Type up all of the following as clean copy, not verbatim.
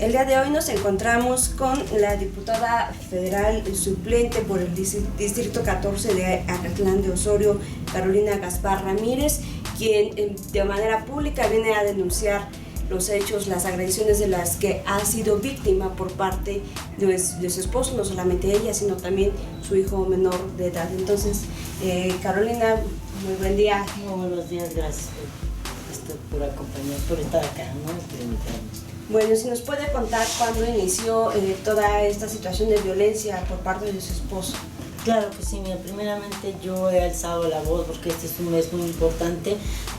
El día de hoy nos encontramos con la diputada federal suplente por el Distrito 14 de Acatlán de Osorio, Carolina Gaspar Ramírez, quien de manera pública viene a denunciar los hechos, las agresiones de las que ha sido víctima por parte de su esposo, no solamente ella, sino también su hijo menor de edad. Entonces, Carolina, muy buen día. Muy buenos días, gracias por acompañar, por estar acá, ¿no? Por invitarnos. Bueno, si nos puede contar cuándo inició toda esta situación de violencia por parte de su esposo. Claro que sí, mira, primeramente yo he alzado la voz porque este es un mes muy importante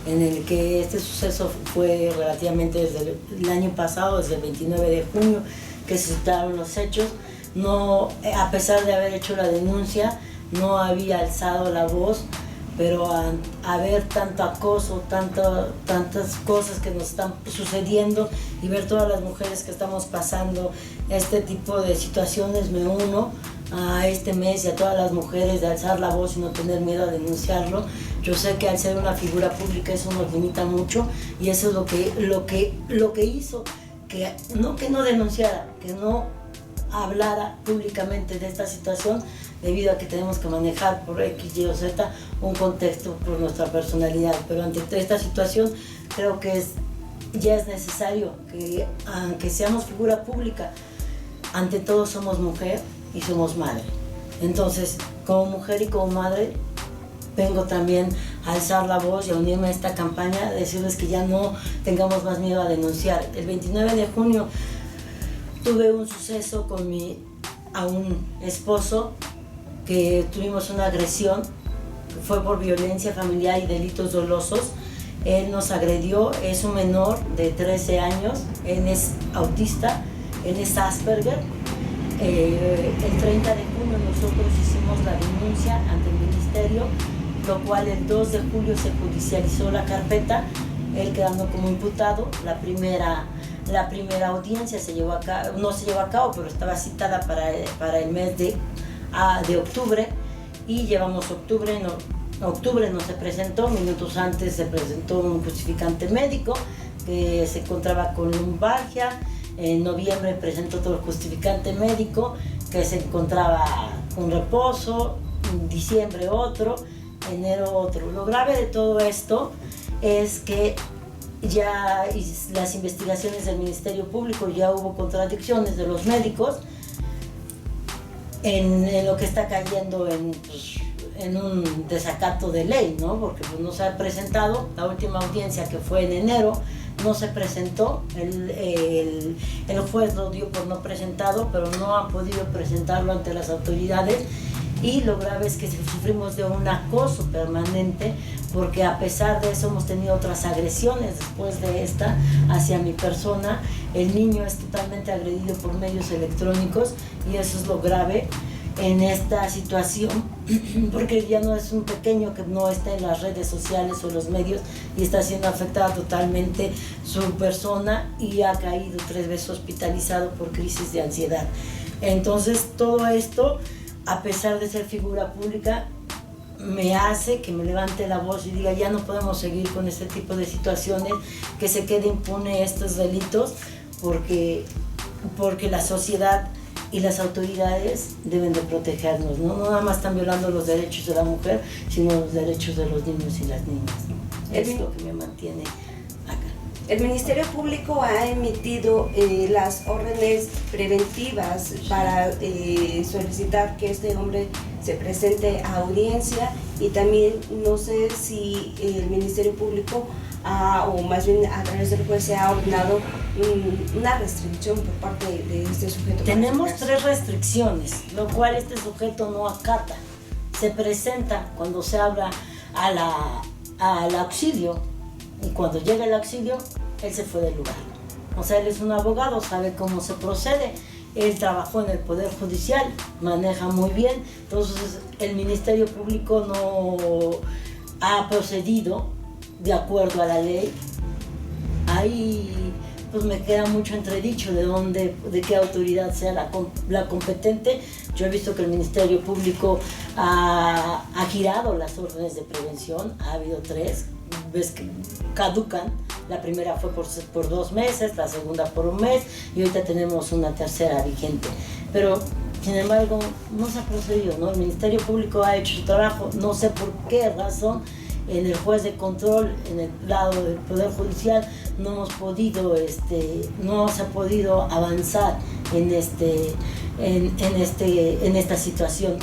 en el que este suceso fue relativamente desde el año pasado, desde el 29 de junio que se suscitaron los hechos. No, a pesar de haber hecho la denuncia, no había alzado la voz, pero a ver tanto acoso, tantas cosas que nos están sucediendo y ver todas las mujeres que estamos pasando este tipo de situaciones, me uno a este mes y a todas las mujeres de alzar la voz y no tener miedo a denunciarlo. Yo sé que al ser una figura pública eso nos limita mucho y eso es lo que hizo que no denunciara, que no hablara públicamente de esta situación, debido a que tenemos que manejar por X, Y o Z un contexto por nuestra personalidad. Pero ante esta situación creo que ya es necesario que, aunque seamos figura pública, ante todo somos mujer y somos madre. Entonces, como mujer y como madre, vengo también a alzar la voz y a unirme a esta campaña, a decirles que ya no tengamos más miedo a denunciar. El 29 de junio tuve un suceso a un esposo, que tuvimos una agresión, que fue por violencia familiar y delitos dolosos. Él nos agredió, es un menor de 13 años, él es autista, él es Asperger. El 30 de junio nosotros hicimos la denuncia ante el ministerio, lo cual el 2 de julio se judicializó la carpeta, él quedando como imputado. La primera audiencia no se llevó a cabo, pero estaba citada para el mes de octubre, y llevamos octubre no se presentó. Minutos antes se presentó un justificante médico que se encontraba con lumbalgia. En noviembre presentó otro justificante médico que se encontraba con reposo. En diciembre otro, enero otro. Lo grave de todo esto es que ya las investigaciones del Ministerio Público, ya hubo contradicciones de los médicos en lo que está cayendo en un desacato de ley, ¿no? Porque pues, no se ha presentado. La última audiencia, que fue en enero, no se presentó. El juez lo dio por no presentado, pero no ha podido presentarlo ante las autoridades. Y lo grave es que sufrimos de un acoso permanente, porque a pesar de eso hemos tenido otras agresiones después de esta hacia mi persona. El niño es totalmente agredido por medios electrónicos, y eso es lo grave en esta situación, porque ya no es un pequeño que no está en las redes sociales o los medios, y está siendo afectada totalmente su persona, y ha caído 3 veces hospitalizado por crisis de ansiedad. Entonces todo esto, a pesar de ser figura pública, me hace que me levante la voz y diga: ya no podemos seguir con este tipo de situaciones, que se quede impune estos delitos, porque la sociedad y las autoridades deben de protegernos, ¿no? No nada más están violando los derechos de la mujer, sino los derechos de los niños y las niñas, ¿no? Es lo que me mantiene acá. El Ministerio Público ha emitido las órdenes preventivas para solicitar que este hombre se presente a audiencia, y también no sé si el Ministerio Público o más bien a través del juez se ha ordenado una restricción por parte de este sujeto. Tenemos 3 restricciones, lo cual este sujeto no acata. Se presenta cuando se habla al auxilio, y cuando llega el auxilio, él se fue del lugar. O sea, él es un abogado, sabe cómo se procede. Él trabajó en el Poder Judicial, maneja muy bien. Entonces, el Ministerio Público no ha procedido de acuerdo a la ley. Ahí pues me queda mucho entredicho de qué autoridad sea la competente. Yo he visto que el Ministerio Público ha girado las órdenes de prevención, ha habido 3, ves que caducan, La primera fue por 2 meses, la segunda por 1 mes y ahorita tenemos una tercera vigente. Pero, sin embargo, no se ha procedido, ¿no? El Ministerio Público ha hecho su trabajo, no sé por qué razón. En el juez de control, en el lado del Poder Judicial, no se ha podido avanzar en esta situación.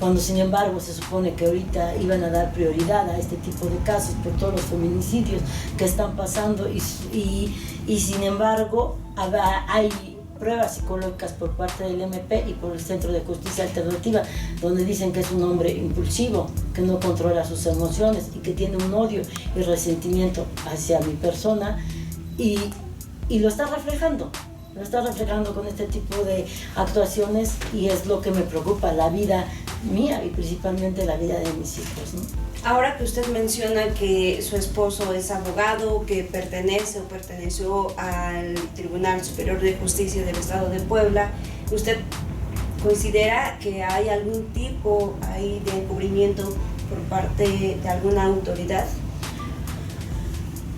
Cuando sin embargo se supone que ahorita iban a dar prioridad a este tipo de casos por todos los feminicidios que están pasando y sin embargo hay pruebas psicológicas por parte del MP y por el Centro de Justicia Alternativa, donde dicen que es un hombre impulsivo, que no controla sus emociones y que tiene un odio y resentimiento hacia mi persona y lo está reflejando con este tipo de actuaciones y es lo que me preocupa, la vida mía y principalmente la vida de mis hijos, ¿no? Ahora que usted menciona que su esposo es abogado, que perteneció al Tribunal Superior de Justicia del Estado de Puebla, ¿usted considera que hay algún tipo ahí de encubrimiento por parte de alguna autoridad?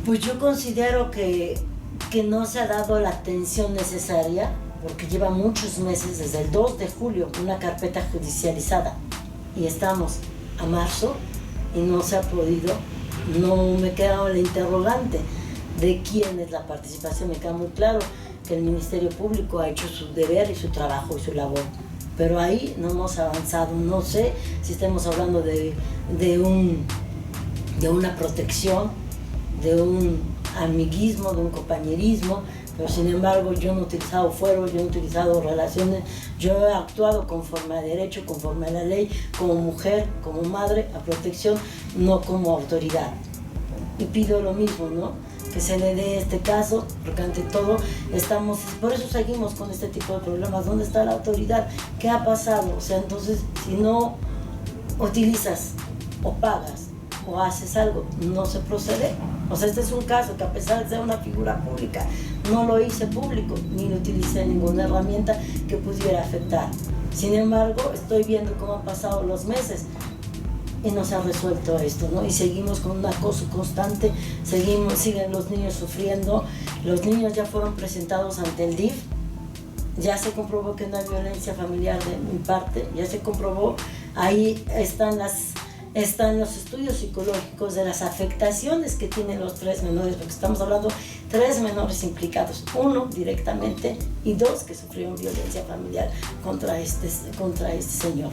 Pues yo considero que no se ha dado la atención necesaria, porque lleva muchos meses, desde el 2 de julio, una carpeta judicializada y estamos a marzo y no se ha podido, no me queda la interrogante de quién es la participación. Me queda muy claro que el Ministerio Público ha hecho su deber y su trabajo y su labor, pero ahí no hemos avanzado. No sé si estamos hablando de una protección, de un amiguismo, de un compañerismo, pero sin embargo yo no he utilizado fueros, yo no he utilizado relaciones, yo he actuado conforme a derecho, conforme a la ley, como mujer, como madre, a protección, no como autoridad. Y pido lo mismo, ¿no? Que se le dé este caso, porque ante todo por eso seguimos con este tipo de problemas. ¿Dónde está la autoridad? ¿Qué ha pasado? O sea, entonces, si no utilizas o pagas o haces algo, no se procede. O sea, este es un caso que a pesar de ser una figura pública, no lo hice público, ni lo utilicé ninguna herramienta que pudiera afectar. Sin embargo, estoy viendo cómo han pasado los meses y no se ha resuelto esto, ¿no? Y seguimos con un acoso constante, siguen los niños sufriendo. Los niños ya fueron presentados ante el DIF, ya se comprobó que no hay violencia familiar de mi parte, ya se comprobó, ahí están los estudios psicológicos de las afectaciones que tienen los 3 menores, porque estamos hablando 3 menores implicados, 1 directamente y 2 que sufrieron violencia familiar contra este señor.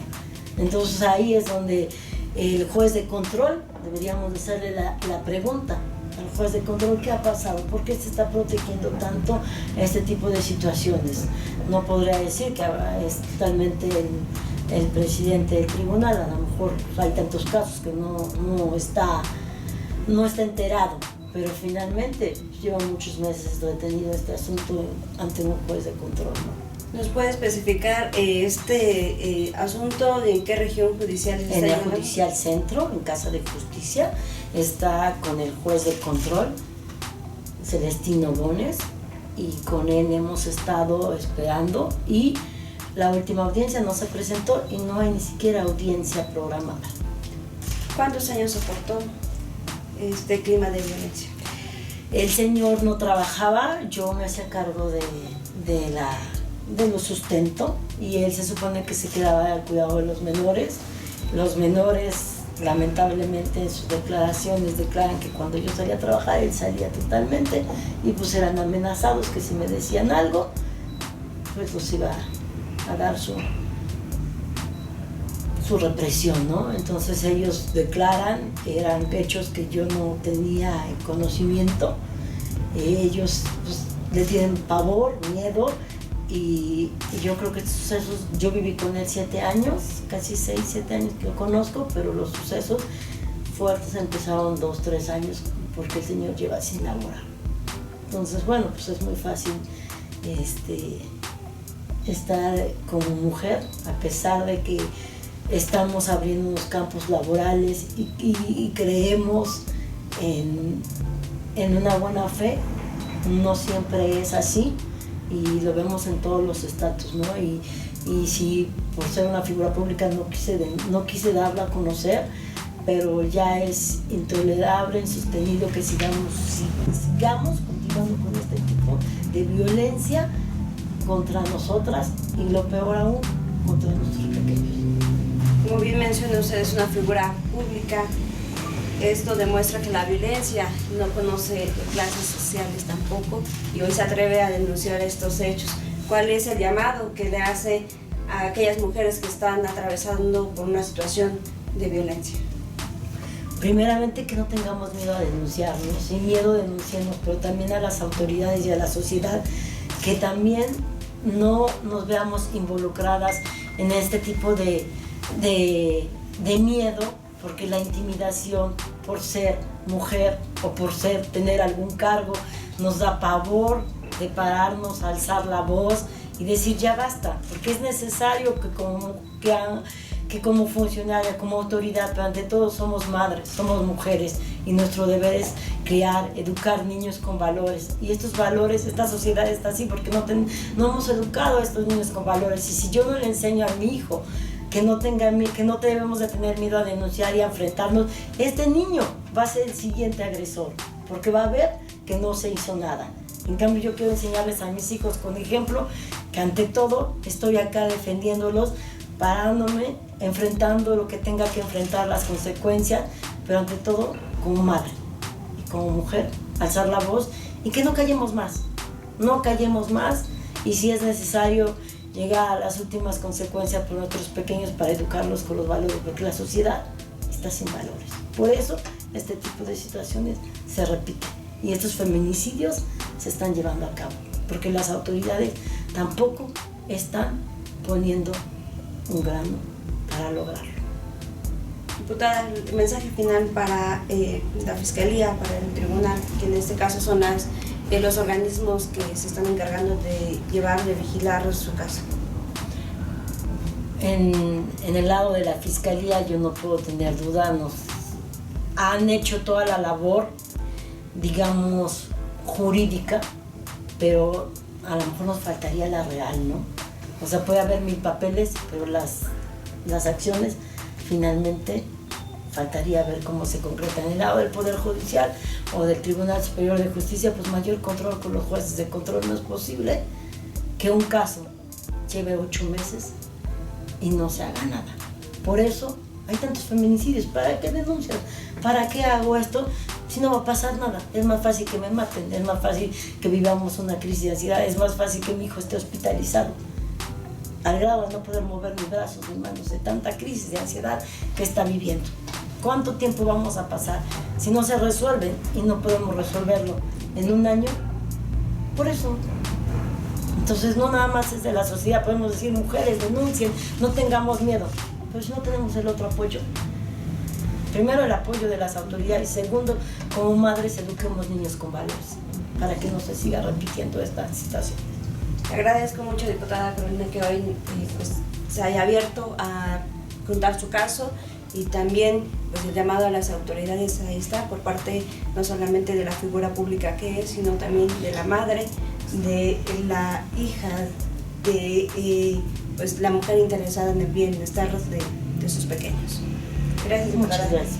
Entonces ahí es donde el juez de control, deberíamos hacerle la pregunta al juez de control: ¿qué ha pasado? ¿Por qué se está protegiendo tanto este tipo de situaciones? No podría decir que es totalmente el presidente del tribunal, a lo mejor hay tantos casos que no está enterado, pero finalmente lleva muchos meses detenido este asunto ante un juez de control, ¿no? ¿Nos puede especificar este asunto en qué región judicial está? En el Judicial Centro, en Casa de Justicia, está con el juez de control, Celestino Gómez, y con él hemos estado esperando y la última audiencia no se presentó y no hay ni siquiera audiencia programada. ¿Cuántos años soportó este clima de violencia? El señor no trabajaba, yo me hacía cargo de los sustento y él se supone que se quedaba al cuidado de los menores. Los menores, lamentablemente, en sus declaraciones declaran que cuando yo salía a trabajar él salía totalmente y pues eran amenazados que si me decían algo pues los iba a dar su represión, ¿no? Entonces ellos declaran que eran hechos que yo no tenía conocimiento. Ellos pues, le tienen pavor, miedo y yo creo que estos sucesos, yo viví con él 7 años, casi 6, 7 años que lo conozco, pero los sucesos fuertes empezaron 2, 3 años porque el señor lleva sin laborar. Entonces, bueno, pues es muy fácil estar como mujer, a pesar de que estamos abriendo unos campos laborales y creemos en una buena fe, no siempre es así y lo vemos en todos los estatus, ¿no? Y si por ser una figura pública no quise darla a conocer, pero ya es intolerable, insostenible que sigamos continuando con este tipo de violencia contra nosotras y lo peor aún, contra nuestros pequeños. Como bien menciona usted, es una figura pública. Esto demuestra que la violencia no conoce clases sociales tampoco y hoy se atreve a denunciar estos hechos. ¿Cuál es el llamado que le hace a aquellas mujeres que están atravesando por una situación de violencia? Primeramente, que no tengamos miedo a denunciarnos, sin miedo denunciarnos, pero también a las autoridades y a la sociedad, que también no nos veamos involucradas en este tipo de miedo, porque la intimidación por ser mujer o por tener algún cargo nos da pavor de pararnos, alzar la voz y decir ya basta, porque es necesario que como funcionaria, como autoridad, pero ante todo somos madres, somos mujeres y nuestro deber es criar, educar niños con valores. Y estos valores, esta sociedad está así porque no hemos educado a estos niños con valores. Y si yo no le enseño a mi hijo que no debemos de tener miedo a denunciar y a enfrentarnos, este niño va a ser el siguiente agresor, porque va a ver que no se hizo nada. En cambio, yo quiero enseñarles a mis hijos con ejemplo que ante todo estoy acá defendiéndolos, parándome, enfrentando lo que tenga que enfrentar, las consecuencias, pero ante todo como madre y como mujer, alzar la voz y que no callemos más, y si es necesario llegar a las últimas consecuencias por nuestros pequeños para educarlos con los valores, porque la sociedad está sin valores. Por eso este tipo de situaciones se repiten y estos feminicidios se están llevando a cabo, porque las autoridades tampoco están poniendo un grano para lograrlo. Diputada, el mensaje final para la Fiscalía, para el Tribunal, que en este caso son los organismos que se están encargando de vigilar su caso. En el lado de la Fiscalía yo no puedo tener duda, nos han hecho toda la labor, digamos, jurídica, pero a lo mejor nos faltaría la real, ¿no? O sea, puede haber 1000 papeles, pero las acciones finalmente faltaría ver cómo se concretan. En el lado del Poder Judicial o del Tribunal Superior de Justicia, pues mayor control con los jueces de control. No es posible que un caso lleve 8 meses y no se haga nada. Por eso hay tantos feminicidios. ¿Para qué denuncias? ¿Para qué hago esto? Si no va a pasar nada. Es más fácil que me maten, es más fácil que vivamos una crisis de ansiedad, es más fácil que mi hijo esté hospitalizado, al grado de no poder mover mis brazos, mis manos, de tanta crisis de ansiedad que está viviendo. ¿Cuánto tiempo vamos a pasar si no se resuelven y no podemos resolverlo en un año? Por eso. Entonces no nada más es de la sociedad, podemos decir mujeres, denuncien, no tengamos miedo, pero si no tenemos el otro apoyo. Primero el apoyo de las autoridades, segundo, como madres eduquemos niños con valores, para que no se siga repitiendo esta situación. Le agradezco mucho, diputada Carolina, que hoy pues, se haya abierto a contar su caso y también pues, el llamado a las autoridades ahí está, por parte no solamente de la figura pública que es, sino también de la madre, de la hija, de pues, la mujer interesada en el bienestar de sus pequeños. Gracias, diputada. Muchas gracias.